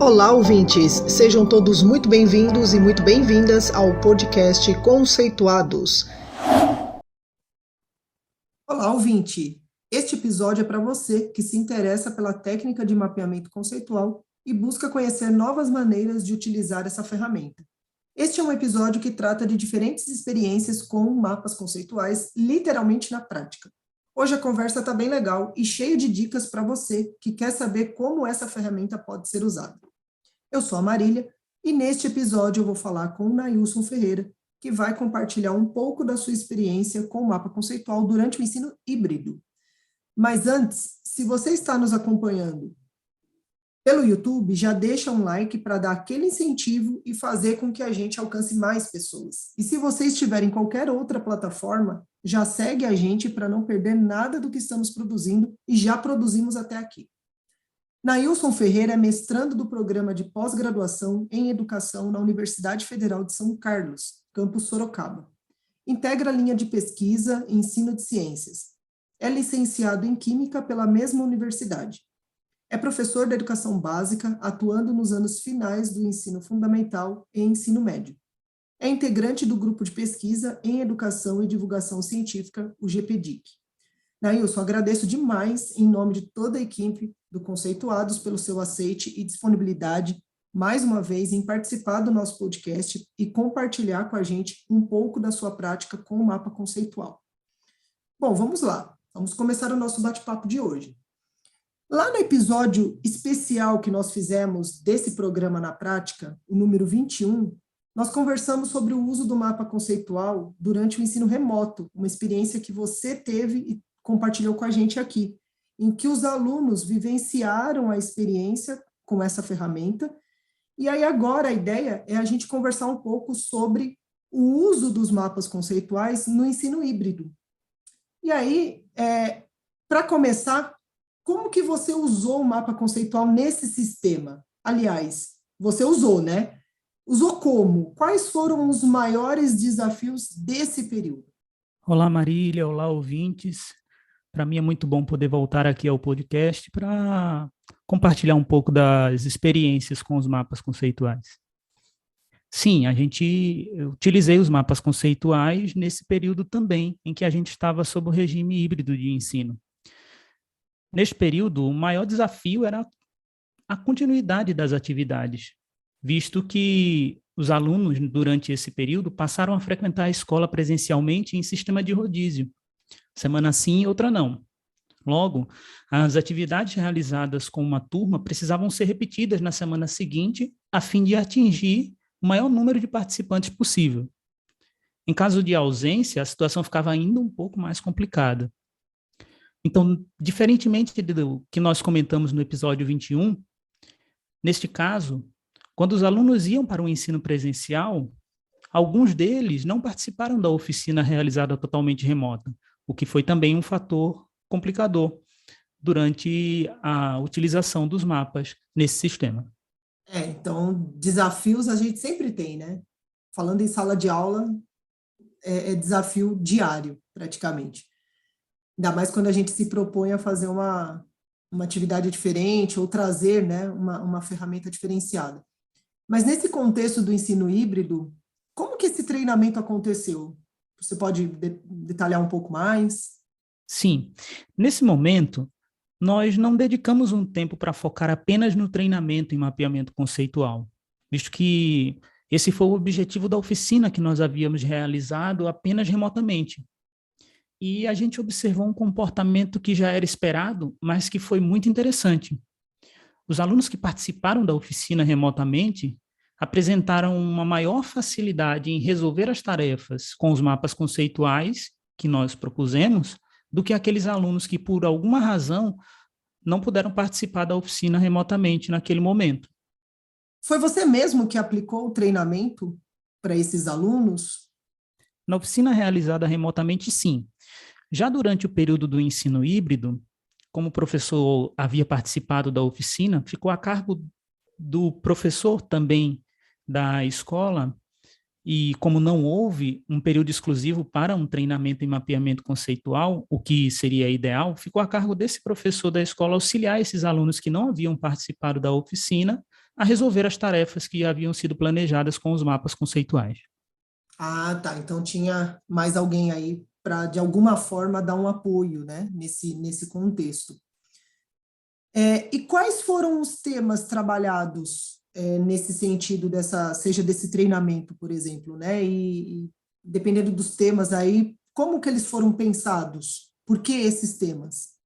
Olá, ouvintes! Sejam todos muito bem-vindos e muito bem-vindas ao podcast Conceituados. Olá, ouvinte! Este episódio é para você que se interessa pela técnica de mapeamento conceitual e busca conhecer novas maneiras de utilizar essa ferramenta. Este é um episódio que trata de diferentes experiências com mapas conceituais, literalmente na prática. Hoje a conversa está bem legal e cheia de dicas para você que quer saber como essa ferramenta pode ser usada. Eu sou a Marília e neste episódio eu vou falar com o Nailson Ferreira, que vai compartilhar um pouco da sua experiência com o mapa conceitual durante o ensino híbrido. Mas antes, se você está nos acompanhando pelo YouTube, já deixa um like para dar aquele incentivo e fazer com que a gente alcance mais pessoas. E se você estiver em qualquer outra plataforma, já segue a gente para não perder nada do que estamos produzindo e já produzimos até aqui. Nailson Ferreira é mestrando do programa de pós-graduação em educação na Universidade Federal de São Carlos, campus Sorocaba. Integra a linha de pesquisa e ensino de ciências. É licenciado em Química pela mesma universidade. É professor da educação básica, atuando nos anos finais do ensino fundamental e ensino médio. É integrante do grupo de pesquisa em educação e divulgação científica, o GPDIC. Nailson, agradeço demais, em nome de toda a equipe do Conceituados, pelo seu aceite e disponibilidade, mais uma vez, em participar do nosso podcast e compartilhar com a gente um pouco da sua prática com o mapa conceitual. Bom, vamos lá. Vamos começar o nosso bate-papo de hoje. Lá no episódio especial que nós fizemos desse programa na prática, o número 21, nós conversamos sobre o uso do mapa conceitual durante o ensino remoto, uma experiência que você teve e compartilhou com a gente aqui, em que os alunos vivenciaram a experiência com essa ferramenta. E aí agora a ideia é a gente conversar um pouco sobre o uso dos mapas conceituais no ensino híbrido. E aí, para começar, como que você usou o mapa conceitual nesse sistema? Aliás, você usou, né? Usou como? Quais foram os maiores desafios desse período? Olá, Marília. Olá, ouvintes. Para mim é muito bom poder voltar aqui ao podcast para compartilhar um pouco das experiências com os mapas conceituais. Sim, eu utilizei os mapas conceituais nesse período também, em que a gente estava sob o regime híbrido de ensino. Neste período, o maior desafio era a continuidade das atividades, visto que os alunos, durante esse período, passaram a frequentar a escola presencialmente em sistema de rodízio. Semana sim, outra não. Logo, as atividades realizadas com uma turma precisavam ser repetidas na semana seguinte, a fim de atingir o maior número de participantes possível. Em caso de ausência, a situação ficava ainda um pouco mais complicada. Então, diferentemente do que nós comentamos no episódio 21, neste caso, quando os alunos iam para o ensino presencial, alguns deles não participaram da oficina realizada totalmente remota, o que foi também um fator complicador durante a utilização dos mapas nesse sistema. Então, desafios a gente sempre tem, né? Falando em sala de aula, é desafio diário, praticamente. Ainda mais quando a gente se propõe a fazer uma atividade diferente ou trazer, né, uma ferramenta diferenciada. Mas nesse contexto do ensino híbrido, como que esse treinamento aconteceu? Você pode detalhar um pouco mais? Sim. Nesse momento, nós não dedicamos um tempo para focar apenas no treinamento em mapeamento conceitual, visto que esse foi o objetivo da oficina que nós havíamos realizado apenas remotamente. E a gente observou um comportamento que já era esperado, mas que foi muito interessante. Os alunos que participaram da oficina remotamente apresentaram uma maior facilidade em resolver as tarefas com os mapas conceituais que nós propusemos do que aqueles alunos que, por alguma razão, não puderam participar da oficina remotamente naquele momento. Foi você mesmo que aplicou o treinamento para esses alunos? Na oficina realizada remotamente, sim. Já durante o período do ensino híbrido, como o professor havia participado da oficina, ficou a cargo do professor também da escola, e como não houve um período exclusivo para um treinamento em mapeamento conceitual, o que seria ideal, ficou a cargo desse professor da escola auxiliar esses alunos que não haviam participado da oficina a resolver as tarefas que haviam sido planejadas com os mapas conceituais. Ah, tá. Então tinha mais alguém aí para, de alguma forma, dar um apoio, né, nesse contexto. E quais foram os temas trabalhados nesse sentido seja desse treinamento, por exemplo, né? E dependendo dos temas aí, como que eles foram pensados? Por que esses temas?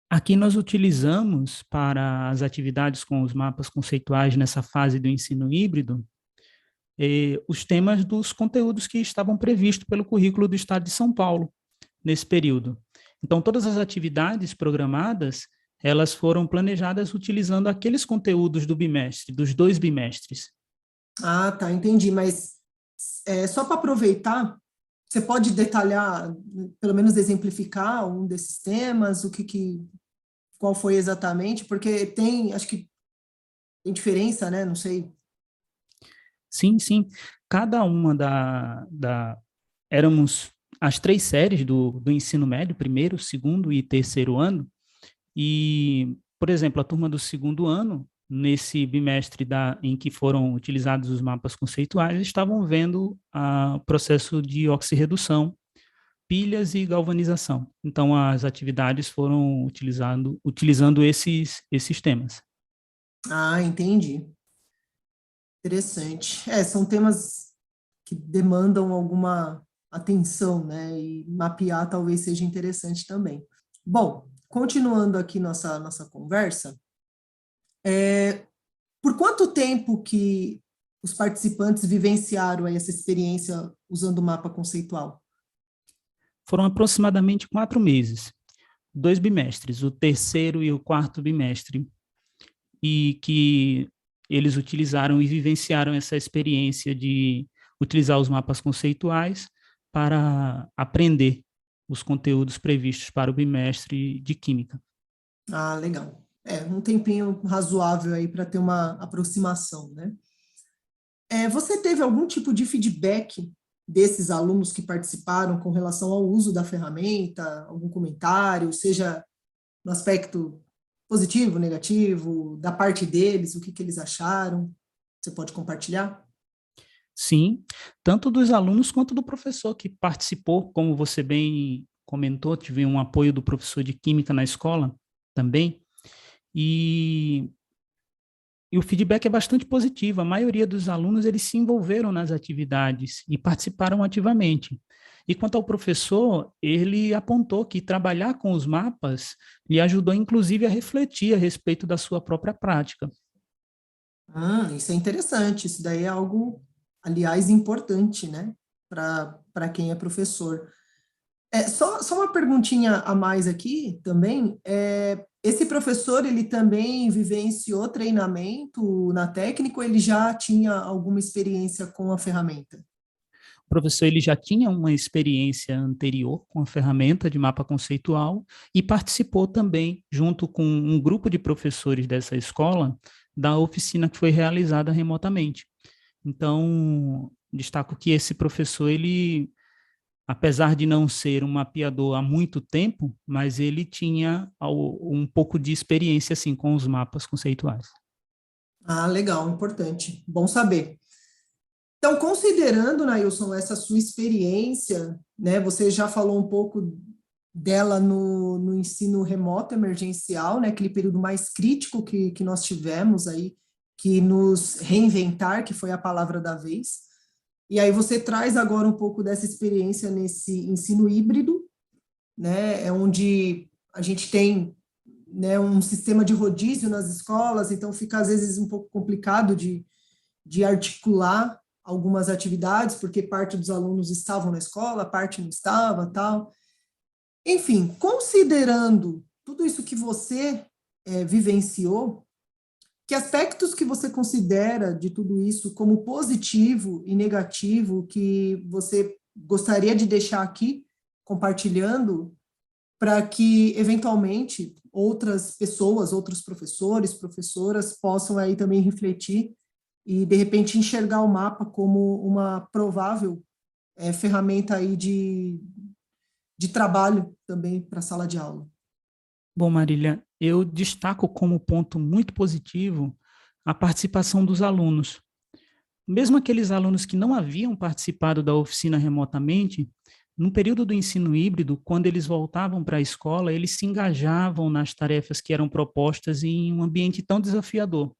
Aqui nós utilizamos para as atividades com os mapas conceituais nessa fase do ensino híbrido, os temas dos conteúdos que estavam previstos pelo currículo do Estado de São Paulo nesse período. Então, todas as atividades programadas, elas foram planejadas utilizando aqueles conteúdos do bimestre, dos 2 bimestres. Ah, tá, entendi. Mas só para aproveitar, você pode detalhar, pelo menos exemplificar um desses temas, qual foi exatamente? Porque acho que tem diferença, né? Não sei. Sim, sim. Cada uma éramos as 3 séries do ensino médio, primeiro, segundo e terceiro ano, e, por exemplo, a turma do segundo ano, nesse bimestre em que foram utilizados os mapas conceituais, estavam vendo o processo de oxirredução, pilhas e galvanização. Então, as atividades foram utilizando esses temas. Ah, entendi. Interessante. São temas que demandam alguma atenção, né? E mapear talvez seja interessante também. Bom, continuando aqui nossa conversa, por quanto tempo que os participantes vivenciaram aí essa experiência usando o mapa conceitual? Foram aproximadamente 4 meses, 2 bimestres, o terceiro e o quarto bimestre, e que eles utilizaram e vivenciaram essa experiência de utilizar os mapas conceituais para aprender os conteúdos previstos para o bimestre de Química. Ah, legal. Um tempinho razoável aí para ter uma aproximação, né? Você teve algum tipo de feedback desses alunos que participaram com relação ao uso da ferramenta, algum comentário, seja no aspecto positivo, negativo, da parte deles, o que eles acharam? Você pode compartilhar? Sim, tanto dos alunos quanto do professor que participou, como você bem comentou, tive um apoio do professor de Química na escola também, e o feedback é bastante positivo. A maioria dos alunos, eles se envolveram nas atividades e participaram ativamente. E quanto ao professor, ele apontou que trabalhar com os mapas lhe ajudou, inclusive, a refletir a respeito da sua própria prática. Isso é interessante. Isso daí é algo, aliás, importante, né? Para quem é professor. Só uma perguntinha a mais aqui também. Esse professor, ele também vivenciou treinamento na técnica ou ele já tinha alguma experiência com a ferramenta? O professor ele já tinha uma experiência anterior com a ferramenta de mapa conceitual e participou também, junto com um grupo de professores dessa escola, da oficina que foi realizada remotamente. Então, destaco que esse professor, ele, apesar de não ser um mapeador há muito tempo, mas ele tinha um pouco de experiência assim com os mapas conceituais. Ah, legal, importante. Bom saber. Então, considerando, Nailson, essa sua experiência, né, você já falou um pouco dela no ensino remoto emergencial, né, aquele período mais crítico que nós tivemos aí, que nos reinventar, que foi a palavra da vez. E aí você traz agora um pouco dessa experiência nesse ensino híbrido, né, onde a gente tem, né, um sistema de rodízio nas escolas, então fica às vezes um pouco complicado de articular algumas atividades, porque parte dos alunos estavam na escola, parte não estava, tal. Enfim, considerando tudo isso que você vivenciou, que aspectos que você considera de tudo isso como positivo e negativo que você gostaria de deixar aqui compartilhando para que, eventualmente, outras pessoas, outros professores, professoras possam aí também refletir e, de repente, enxergar o mapa como uma provável ferramenta aí de trabalho também para a sala de aula. Bom, Marília, eu destaco como ponto muito positivo a participação dos alunos. Mesmo aqueles alunos que não haviam participado da oficina remotamente, no período do ensino híbrido, quando eles voltavam para a escola, eles se engajavam nas tarefas que eram propostas em um ambiente tão desafiador.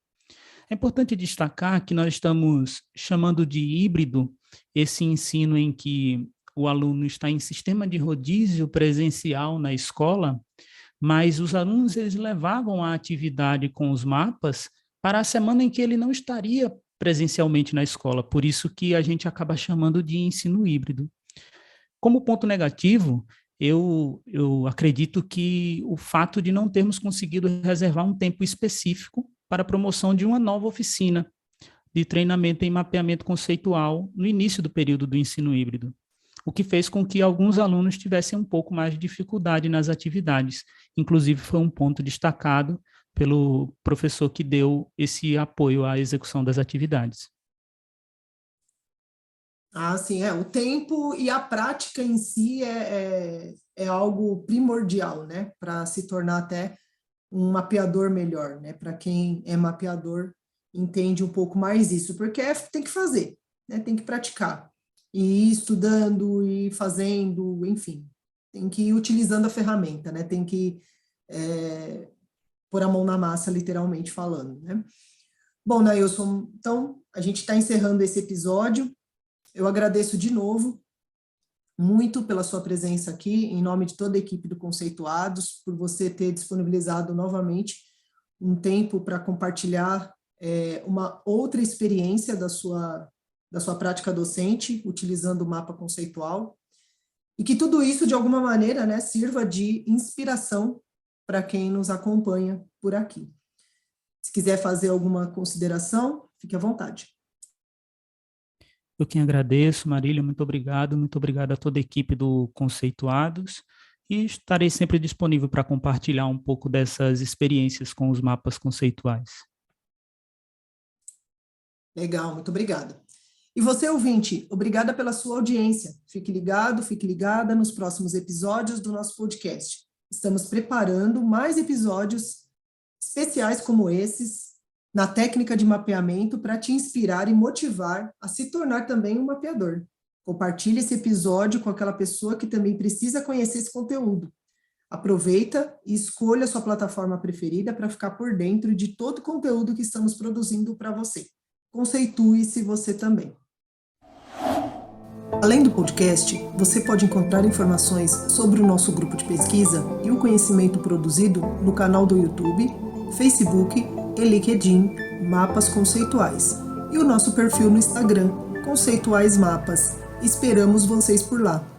É importante destacar que nós estamos chamando de híbrido esse ensino em que o aluno está em sistema de rodízio presencial na escola, mas os alunos eles levavam a atividade com os mapas para a semana em que ele não estaria presencialmente na escola, por isso que a gente acaba chamando de ensino híbrido. Como ponto negativo, eu acredito que o fato de não termos conseguido reservar um tempo específico para a promoção de uma nova oficina de treinamento em mapeamento conceitual no início do período do ensino híbrido, o que fez com que alguns alunos tivessem um pouco mais de dificuldade nas atividades. Inclusive, foi um ponto destacado pelo professor que deu esse apoio à execução das atividades. Sim, o tempo e a prática em si é algo primordial, né, para se tornar até um mapeador melhor, né, para quem é mapeador entende um pouco mais isso, porque tem que fazer, né, tem que praticar, e ir estudando, e fazendo, enfim, tem que ir utilizando a ferramenta, né, tem que pôr a mão na massa, literalmente falando, né. Bom, Nailson, então, a gente está encerrando esse episódio. Eu agradeço de novo muito pela sua presença aqui, em nome de toda a equipe do Conceituados, por você ter disponibilizado novamente um tempo para compartilhar uma outra experiência da sua prática docente, utilizando o mapa conceitual, e que tudo isso, de alguma maneira, né, sirva de inspiração para quem nos acompanha por aqui. Se quiser fazer alguma consideração, fique à vontade. Eu quem agradeço, Marília, muito obrigado a toda a equipe do Conceituados, e estarei sempre disponível para compartilhar um pouco dessas experiências com os mapas conceituais. Legal, muito obrigada. E você, ouvinte, obrigada pela sua audiência. Fique ligado, fique ligada nos próximos episódios do nosso podcast. Estamos preparando mais episódios especiais como esses, na técnica de mapeamento, para te inspirar e motivar a se tornar também um mapeador. Compartilhe esse episódio com aquela pessoa que também precisa conhecer esse conteúdo. Aproveita e escolha a sua plataforma preferida para ficar por dentro de todo o conteúdo que estamos produzindo para você. Conceitue-se você também. Além do podcast, você pode encontrar informações sobre o nosso grupo de pesquisa e o conhecimento produzido no canal do YouTube, Facebook e LinkedIn Mapas Conceituais, e o nosso perfil no Instagram, Conceituais Mapas. Esperamos vocês por lá.